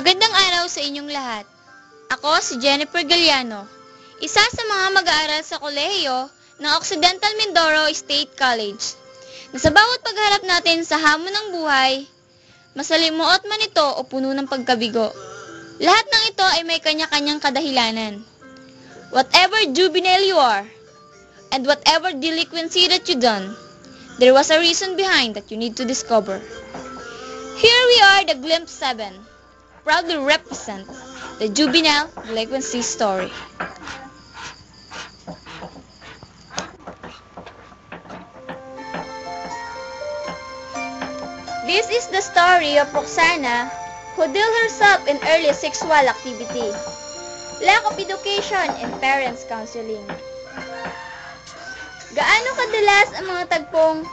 Magandang araw sa inyong lahat. Ako si Jennifer Galliano, isa sa mga mag-aaral sa kolehiyo ng Occidental Mindoro State College, na sa bawat pagharap natin sa hamon ng buhay, masalimuot man ito o puno ng pagkabigo, lahat ng ito ay may kanya-kanyang kadahilanan. Whatever juvenile you are, and whatever delinquency that you done, there was a reason behind that you need to discover. Here we are, the Glimpse 7, proudly represent the juvenile delinquency story. This is the story of Roxana, who dealt herself in early sexual activity, lack of education, and parents counseling. Gaano kadalas ang mga tagpong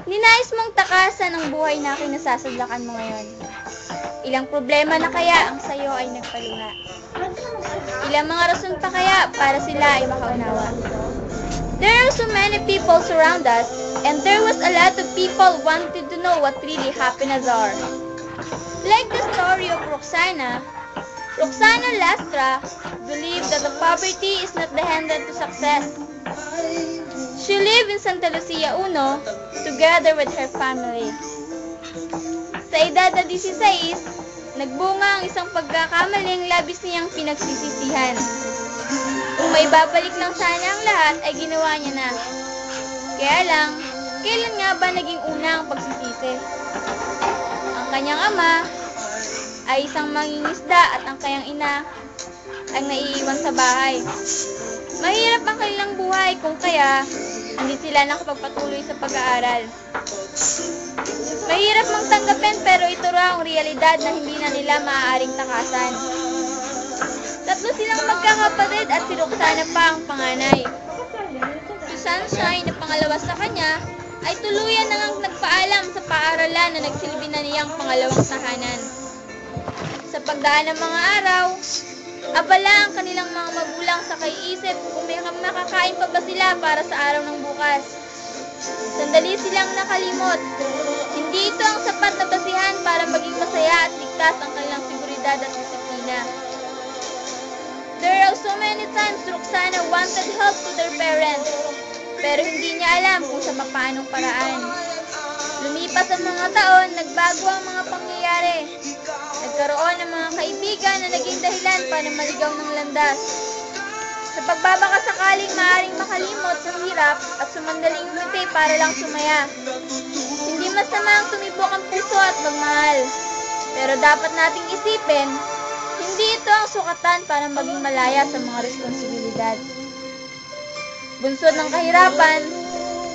ninais mong takasan ang buhay na kinasasadlakan mo ngayon? Ilang problema na kaya ang sayo ay nagpalinga? Ilang mga rason pa kaya para sila ay makaunawa? There are so many people surround us, and there was a lot of people wanted to know what really happiness are. Like the story of Roxana Lastra believed that the poverty is not the hindrance to success. She lived in Santa Lucia Uno together with her family. Sa edad na 16, nagbunga ang isang pagkakamaling labis niyang pinagsisisihan. Kung may babalik lang sana ang lahat, ay ginawa niya na. Kaya lang, kailan nga ba naging una ang pagsisisi? Ang kanyang ama ay isang mangingisda at ang kanyang ina ay naiiwan sa bahay. Mahirap ang kanilang buhay kung kaya hindi sila nakapagpatuloy sa pag-aaral. Mahirap mang tanggapin pero ito raw ang realidad na hindi na nila maaaring takasan. Tatlo silang magkakapatid at si Roxana pa ang panganay. Si Sunshine na pangalawa sa kanya ay tuluyan na ngang nagpaalam sa paaralan na nagsilbi na niyang pangalawang tahanan. Sa pagdaan ng mga araw, abala ang kanilang mga magulang sa kaiisip kung may makakain pa ba sila para sa araw ng bukas. Sandali silang nakalimot. Hindi ito ang sapat na basihan para maging masaya at ligtas ang kanilang seguridad at disiplina. There are so many times Roxana wanted help to their parents, pero hindi niya alam kung sa paanong paraan. Lumipas ang mga taon, nagbago ang mga pangyayari. Nagkaroon ng mga kaibigan na naging dahilan para maligaw ng landas. Sa pagbabaka sakaling maaaring makalimot sa hirap at sumandaling umiti para lang sumaya. Hindi masama ang tumibok ang puso at magmahal. Pero dapat nating isipin, hindi ito ang sukatan para maging malaya sa mga responsibilidad. Bunsod ng kahirapan,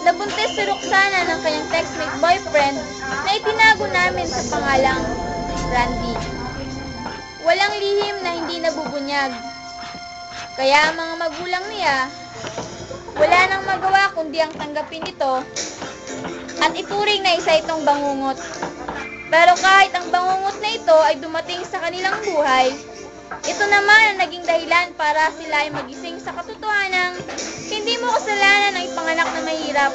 nabuntis si Roxana ng kanyang textmate boyfriend na itinago namin sa pangalang Randy. Walang lihim na hindi nabubunyag. Kaya ang mga magulang niya, wala nang magawa kundi ang tanggapin ito at ituring na isa itong bangungot. Pero kahit ang bangungot na ito ay dumating sa kanilang buhay, ito naman ang naging dahilan para sila ay magising sa katotohanan hindi mo kasalanan ang ipanganak na mahirap,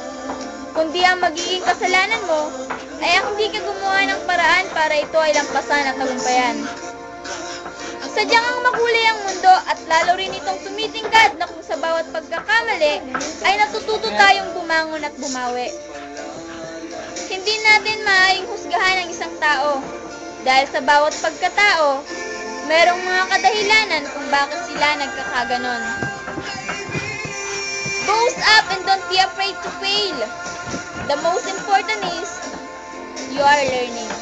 kundi ang magiging kasalanan mo ay ang hindi ka gumawa ng paraan para ito ay lampasan at tagumpayan. Sadyang ang makulay ang mundo at lalo rin itong tumitingkad na kung sa bawat pagkakamali ay natututo tayong bumangon at bumawi. Hindi natin maaaring husgahan ang isang tao dahil sa bawat pagkatao, merong mga kadahilanan kung bakit sila nagkakaganon. Boast up and don't be afraid to fail. The most important is, you are learning.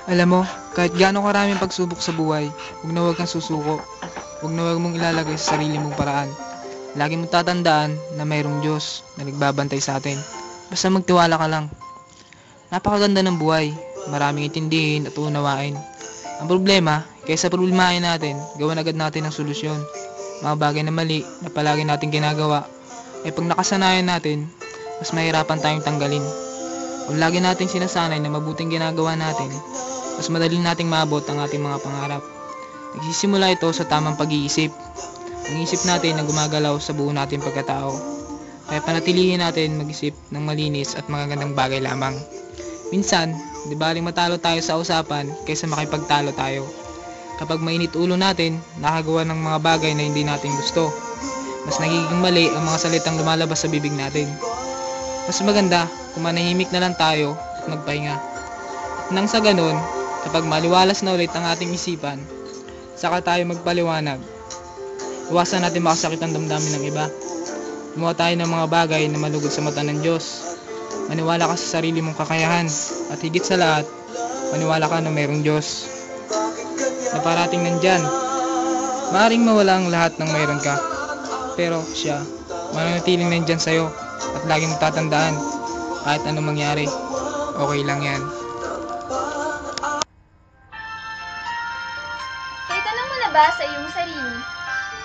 Alam mo, kahit gaano karaming pagsubok sa buhay, huwag kang susuko. Huwag mong ilalagay sa sarili mong paraan. Lagi mong tatandaan na mayroong Diyos na nagbabantay sa atin. Basta magtiwala ka lang. Napakaganda ng buhay. Maraming intindihin at unawain. Ang problema, kaysa problemahin natin, gawan agad natin ang solusyon. Mga bagay na mali na palagi natin ginagawa, ay pag nakasanayan natin, mas mahirapan tayong tanggalin. Kung lagi nating sinasanay na mabuting ginagawa natin, mas madali nating maabot ang ating mga pangarap. Nagsisimula ito sa tamang pag-iisip. Ang isip natin na gumagalaw sa buo nating pagkatao. Kaya panatilihin natin mag-isip ng malinis at magagandang bagay lamang. Minsan, di baling matalo tayo sa usapan kaysa makipagtalo tayo. Kapag mainit ulo natin, nakagawa ng mga bagay na hindi natin gusto. Mas nagiging mali ang mga salitang lumalabas sa bibig natin. Mas maganda kung manahimik na lang tayo at magpahinga. Nang sa ganun, kapag maliwalas na ulit ang ating isipan, saka tayo magpaliwanag. Iwasan natin makasakit ang damdamin ng iba. Gumawa tayo ng mga bagay na malugod sa mata ng Diyos. Maniwala ka sa sarili mong kakayahan. At higit sa lahat, maniwala ka na mayroong Diyos na parating nandyan. Maaring mawala ang lahat ng mayroon ka, pero siya, mananatiling nandyan sa'yo. At lagi mong tatandaan, kahit anong mangyari, okay lang yan. Itanong mo na ba sa iyong sarili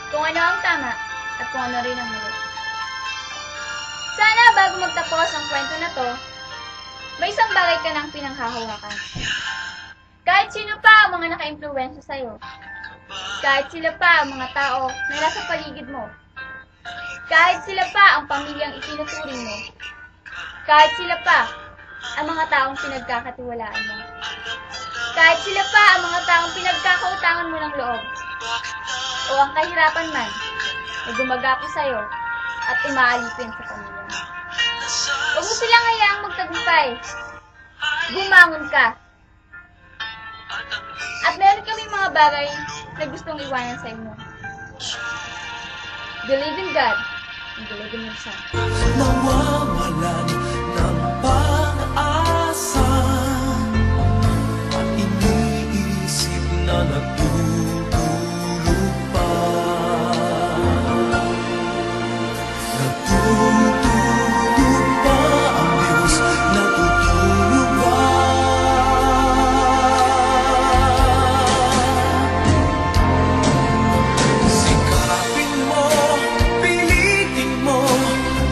kung ano ang tama at kung ano rin ang mali? Sana bago magtapos ang kwento na to, may isang bagay ka nang pinanghahawakan. Kahit sino pa ang mga naka-impluwensya sa'yo, kahit sila pa ang mga tao na nasa paligid mo, kahit sila pa ang pamilyang itinuturing mo, kahit sila pa ang mga taong pinagkakatiwalaan mo, kahit sila pa ang mga taong pinagkakautangan mo ng loob, o ang kahirapan man na gumagapo sa'yo at umaalipin sa pamilya mo. Huwag mo silang hayaang magtagumpay. Bumangon ka. At meron kami mga bagay na gustong iwanan sa inyo. Believe in God and believe in yourself. Nawawalan ng pag-asa at iniisip na natutulog pa. Natutulog pa ang Diyos, natutulog pa. Sikapin mo, pilitin mo,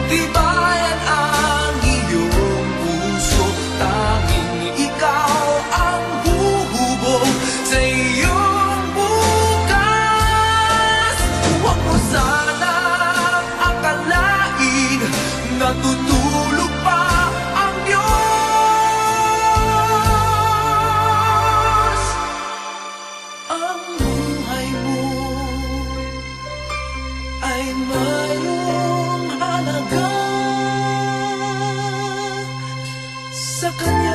tibayan ang iyong puso. Tanging ikaw ang huhubog sa iyong bukas. Huwag mo sanang akalain natutulog pa ang Diyos. Ang buhay mo ay mayroong halaga sa Kanya.